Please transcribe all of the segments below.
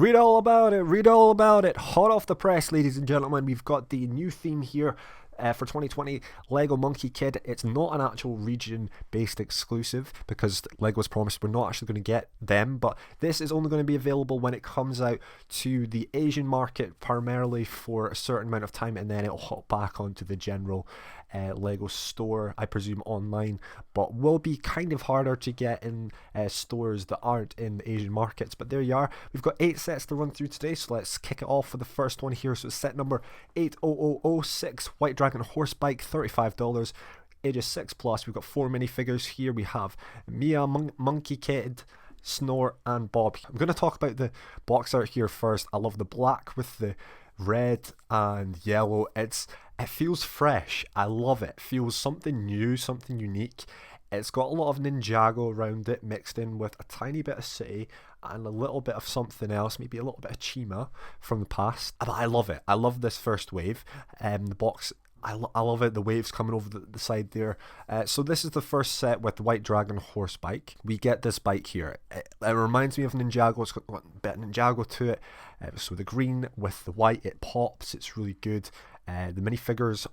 Read all about it, read all about it. Hot off the press, ladies and gentlemen, we've got the new theme here for 2020, Lego Monkie Kid. It's not an actual region-based exclusive because Lego's promised we're not actually going to get them, but this is only going to be available when it comes out to the Asian market primarily for a certain amount of time, and then it'll hop back onto the general Lego store, I presume online, but will be kind of harder to get in stores that aren't in the Asian markets. But there you are. We've got 8 sets to run through today, so let's kick it off with the first one here. So it's set number 80006, White Dragon Horse Bike, $35, ages 6 plus. We've got 4 minifigures here. We have Mia, Monkey Kid, Snore, and Bob. I'm going to talk about the box art here first. I love the black with the red and yellow. It feels fresh. I love it. It feels something new, something unique. It's got a lot of Ninjago around it, mixed in with a tiny bit of City and a little bit of something else, maybe a little bit of Chima from the past. But I love it. I love this first wave. The box, I love it. The waves coming over the side there. So this is the first set with the White Dragon Horse Bike. We get this bike here. It reminds me of Ninjago. It's got a bit of Ninjago to it. So the green with the white, it pops. It's really good. The minifigures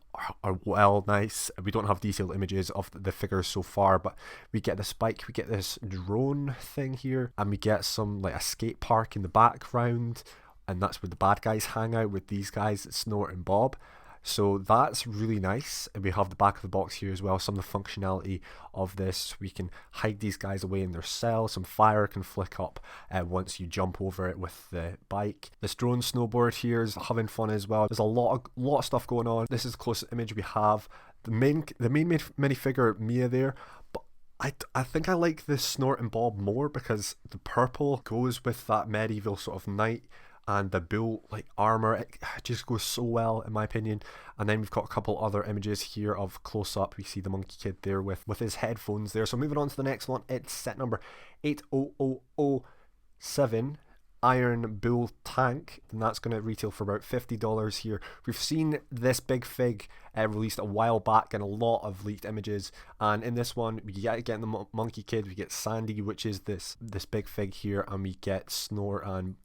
are well nice. We don't have detailed images of the figures so far, but we get this bike, we get this drone thing here, and we get some like a skate park in the background, and that's where the bad guys hang out with these guys, Snort and Bob. So that's really nice. And we have the back of the box here as well, some of the functionality of this. We can hide these guys away in their cell. Some fire can flick up once you jump over it with the bike. This drone snowboard here is having fun as well. There's a lot of stuff going on. This is the closest image we have. The main minifigure Mia there, but I think I like this Snort and Bob more because the purple goes with that medieval sort of knight, and the bull like armor, it just goes so well in my opinion. And then we've got a couple other images here of close up. We see the Monkey Kid there with his headphones there. So moving on to the next one, it's set number 80007, Iron Bull Tank, and that's going to retail for about $50 here. We've seen this big fig released a while back in a lot of leaked images, and in this one we get the Monkey Kid, we get Sandy, which is this big fig here, and we get Snore and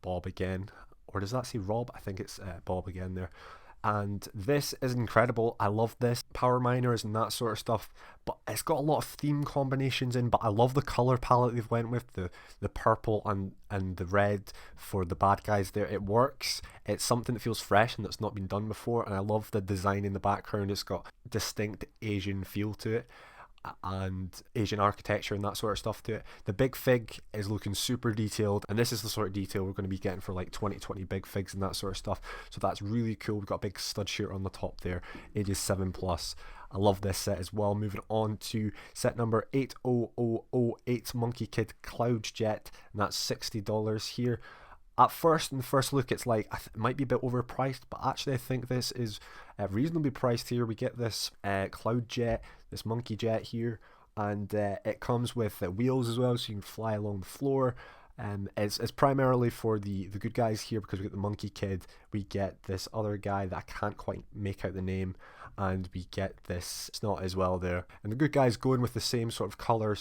Bob again. Or does that say Rob? I think it's Bob again there. And this is incredible. I love this. Power miners and that sort of stuff. But it's got a lot of theme combinations in. But I love the color palette they've went with. The purple and the red for the bad guys there. It works. It's something that feels fresh and that's not been done before. And I love the design in the background. It's got distinct Asian feel to it, and Asian architecture and that sort of stuff to it. The big fig is looking super detailed, and this is the sort of detail we're going to be getting for like 2020 big figs and that sort of stuff. So that's really cool. We've got a big stud shooter on the top there, ages 7 plus. I love this set as well. Moving on to set number 80008, Monkey Kid Cloud Jet, and that's $60 here. At first, in the first look, it's like it might be a bit overpriced, but actually I think this is reasonably priced here. We get this Cloud Jet, this Monkey Jet here, and it comes with wheels as well, so you can fly along the floor. It's primarily for the good guys here, because we get the Monkey Kid, we get this other guy that I can't quite make out the name, and we get this Snot as well there. And the good guys going with the same sort of color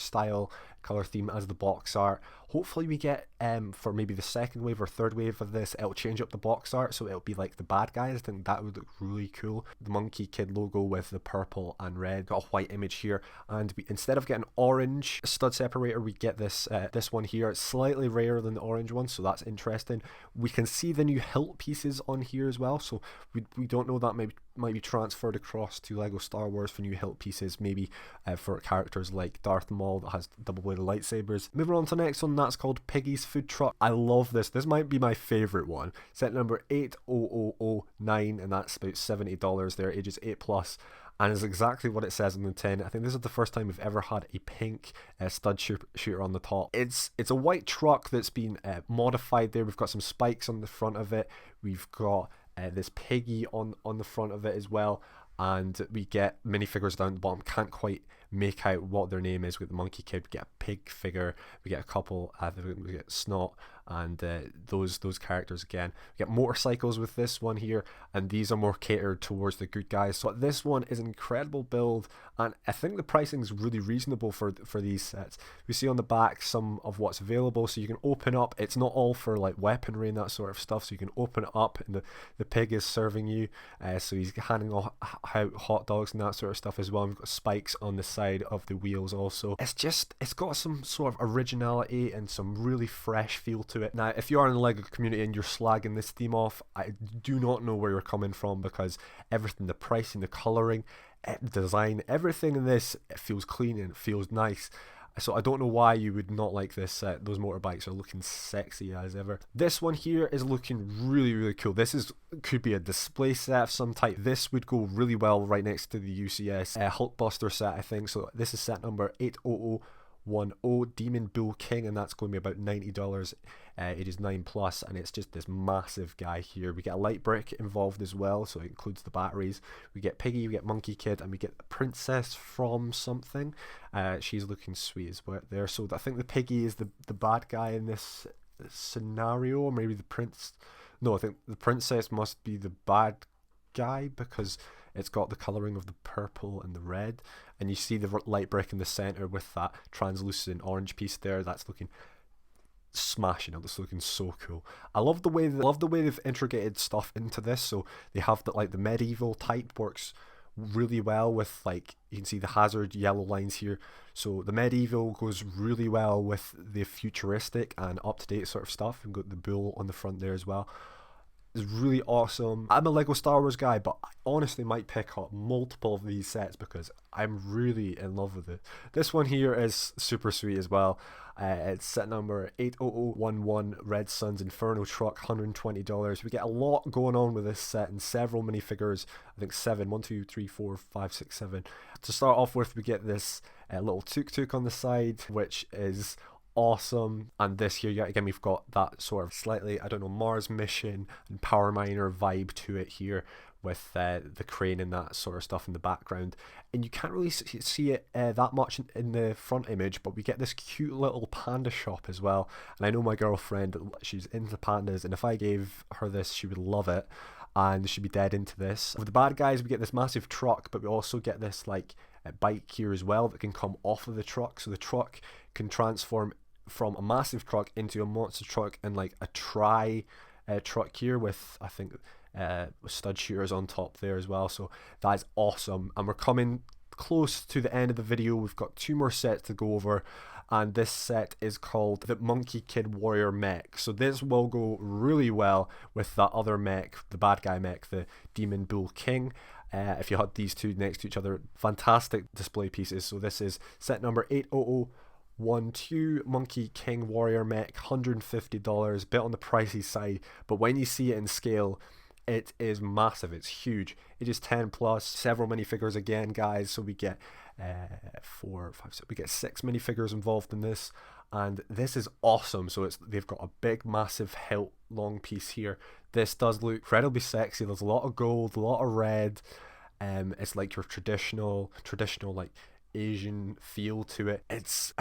theme as the box art. Hopefully we get for maybe the second wave or third wave of this, it'll change up the box art so it'll be like the bad guys. I think that would look really cool. The Monkey Kid logo with the purple and red, got a white image here, and instead of getting orange stud separator, we get this one here. It's slightly rarer than the orange one, so that's interesting. We can see the new hilt pieces on here as well, so we don't know, that might be transferred across to Lego Star Wars for new hilt pieces, maybe for characters like Darth Maul that has double-bladed lightsabers. Moving on to the next one, that's called Piggy's Food Truck. I love this. This might be my favourite one. Set number 80009, and that's about $70 there, ages 8 plus. And is exactly what it says on the tin. I think this is the first time we've ever had a pink stud shooter on the top. It's a white truck that's been modified there. We've got some spikes on the front of it. We've got this piggy on the front of it as well, and we get minifigures down the bottom. Can't quite make out what their name is. With the Monkey Kid, we get a pig figure, we get a couple, we get Snot, and those characters again. We get motorcycles with this one here, and these are more catered towards the good guys. So this one is an incredible build, and I think the pricing is really reasonable for these sets. We see on the back some of what's available, so you can open up. It's not all for like weaponry and that sort of stuff, so you can open it up, and the pig is serving you. So he's handing out hot dogs and that sort of stuff as well. And we've got spikes on the side of the wheels also. It's got some sort of originality and some really fresh feel to it. Now, if you are in the LEGO community and you're slagging this theme off, I do not know where you're coming from, because everything, the pricing, the colouring, design, everything in this, it feels clean and it feels nice. So I don't know why you would not like this set. Those motorbikes are looking sexy as ever. This one here is looking really cool. This could be a display set of some type. This would go really well right next to the UCS Hulkbuster set, I think. So this is set number 80010, Demon Bull King, and that's going to be about $90. It is 9+, and it's just this massive guy here. We get a light brick involved as well, so it includes the batteries. We get Piggy, we get Monkey Kid, and we get the princess from something. She's looking sweet as well there. So I think the Piggy is the bad guy in this scenario, or maybe the prince. No, I think the princess must be the bad guy, because it's got the colouring of the purple and the red, and you see the light brick in the centre with that translucent orange piece there. That's looking smashing. It's looking so cool. I love the way they've integrated stuff into this. So they have that, like, the medieval type works really well with, like, you can see the hazard yellow lines here. So the medieval goes really well with the futuristic and up-to-date sort of stuff, and got the bull on the front there as well. Is really awesome. I'm a LEGO Star Wars guy, but I honestly might pick up multiple of these sets because I'm really in love with it. This one here is super sweet as well. It's set number 80011, Red Sun's Inferno Truck, $120. We get a lot going on with this set and several minifigures. I think 7, 1, 2, 3, 4, 5, 6, 7. To start off with, we get this little tuk-tuk on the side, which is awesome. And this here, again, we've got that sort of slightly, I don't know, Mars mission and Power Miner vibe to it here, with the crane and that sort of stuff in the background. And you can't really see it that much in the front image, but we get this cute little panda shop as well. And I know my girlfriend, she's into pandas, and if I gave her this, she would love it, and she'd be dead into this. With the bad guys, we get this massive truck, but we also get this, like, bike here as well that can come off of the truck. So the truck can transform from a massive truck into a monster truck, and like a truck here with, I think, stud shooters on top there as well. So that is awesome. And we're coming close to the end of the video. We've got 2 more sets to go over, and this set is called the Monkey Kid Warrior Mech. So this will go really well with that other mech, the bad guy mech, the Demon Bull King. If you had these two next to each other, fantastic display pieces. So this is set number 80012, Monkey King Warrior Mech, $150, bit on the pricey side, but when you see it in scale, it is massive. It's huge. It is 10+, several minifigures again, guys. So we get 4, 5, 6, we get 6 minifigures involved in this, and this is awesome. So they've got a big, massive hilt long piece here. This does look incredibly sexy. There's a lot of gold, a lot of red. It's like your traditional like Asian feel to it. It's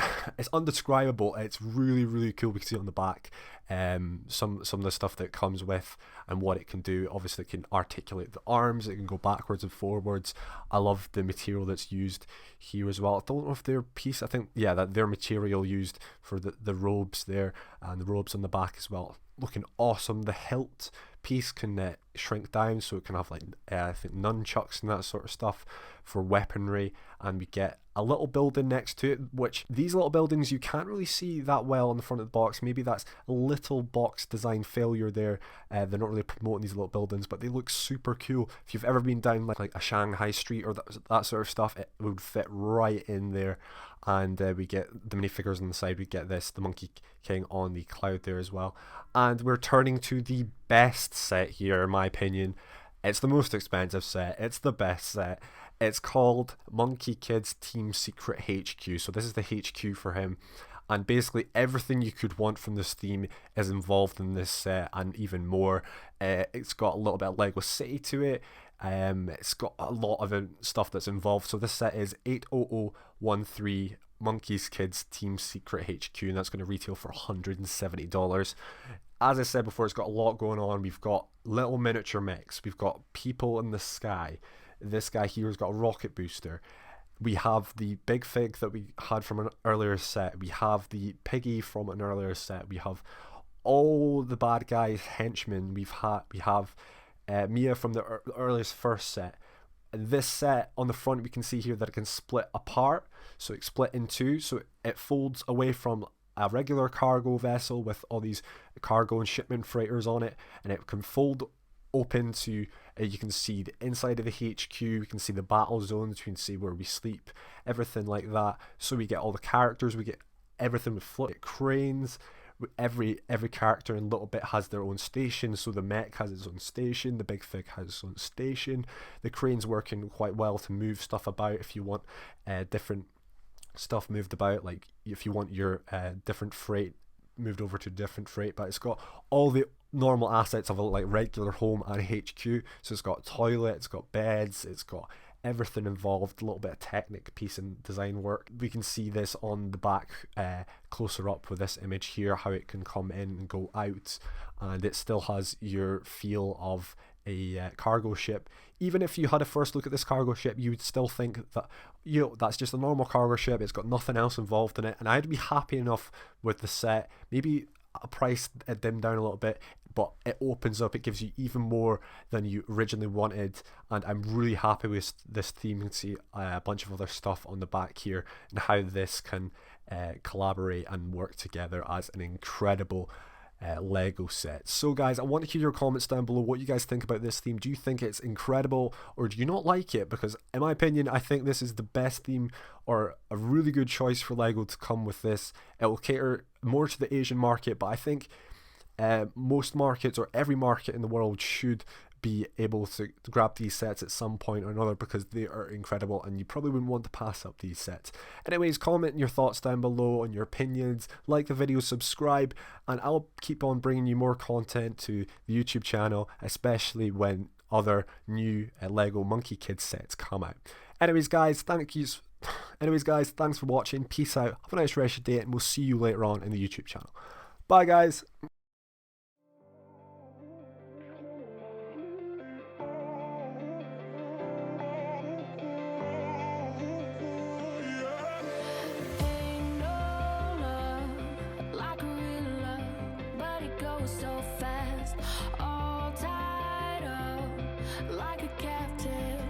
undescribable. It's really cool. We can see on the back some of the stuff that it comes with and what it can do. Obviously it can articulate the arms, it can go backwards and forwards. I love the material that's used here as well. I don't know if their piece, I think, yeah, that their material used for the robes there, and the robes on the back as well, looking awesome. The hilt piece can shrink down, so it can have, like, I think nunchucks and that sort of stuff for weaponry. And we get a little building next to it, which these little buildings you can't really see that well on the front of the box. Maybe that's a little box design failure there. They're not really promoting these little buildings, but they look super cool. If you've ever been down like a Shanghai street or that sort of stuff, it would fit right in there. And we get the minifigures on the side. We get the Monkey King on the cloud there as well. And we're turning to the best set here, in my opinion. It's the most expensive set. It's the best set. It's called Monkey Kid's Team Secret HQ. So this is the HQ for him. And basically everything you could want from this theme is involved in this set, and even more. It's got a little bit of Lego City to it. It's got a lot of stuff that's involved. So this set is 80013 Monkeys Kids Team Secret HQ, and that's going to retail for $170. As I said before, it's got a lot going on. We've got little miniature mechs. We've got people in the sky. This guy here has got a rocket booster. We have the big fig that we had from an earlier set. We have the piggy from an earlier set. We have all the bad guys, henchmen. We have Mia from the earliest first set. And this set on the front, we can see here that it can split apart. So it's split in two. So it folds away from a regular cargo vessel with all these cargo and shipment freighters on it, and it can fold open to you can see the inside of the HQ, you can see the battle zones, you can see where we sleep, everything like that. So we get all the characters, we get everything with float cranes. Every character in Little Bit has their own station. So the mech has its own station, the big fig has its own station, the crane's working quite well to move stuff about if you want different stuff moved about, like if you want your different freight moved over to different freight. But it's got all the normal assets of a like regular home and HQ. So it's got toilet, it's got beds, it's got everything involved, a little bit of technic piece and design work. We can see this on the back closer up with this image here, how it can come in and go out, and it still has your feel of a cargo ship. Even if you had a first look at this cargo ship, you would still think that, you know, that's just a normal cargo ship, it's got nothing else involved in it. And I'd be happy enough with the set, maybe a price dimmed down a little bit, but it opens up, it gives you even more than you originally wanted. And I'm really happy with this theme. You can see a bunch of other stuff on the back here and how this can collaborate and work together as an incredible Lego set. So guys, I want to hear your comments down below, what you guys think about this theme. Do you think it's incredible, or do you not like it? Because in my opinion, I think this is the best theme, or a really good choice for Lego to come with this. It will cater more to the Asian market, but I think most markets, or every market in the world, should be able to grab these sets at some point or another, because they are incredible and you probably wouldn't want to pass up these sets. Anyways, comment your thoughts down below on your opinions, like the video, subscribe, and I'll keep on bringing you more content to the YouTube channel, especially when other new Lego Monkey Kids sets come out. Anyways guys, thanks for watching, peace out, have a nice rest of your day, and we'll see you later on in the YouTube channel. Bye guys. So fast, all tied up like a captive.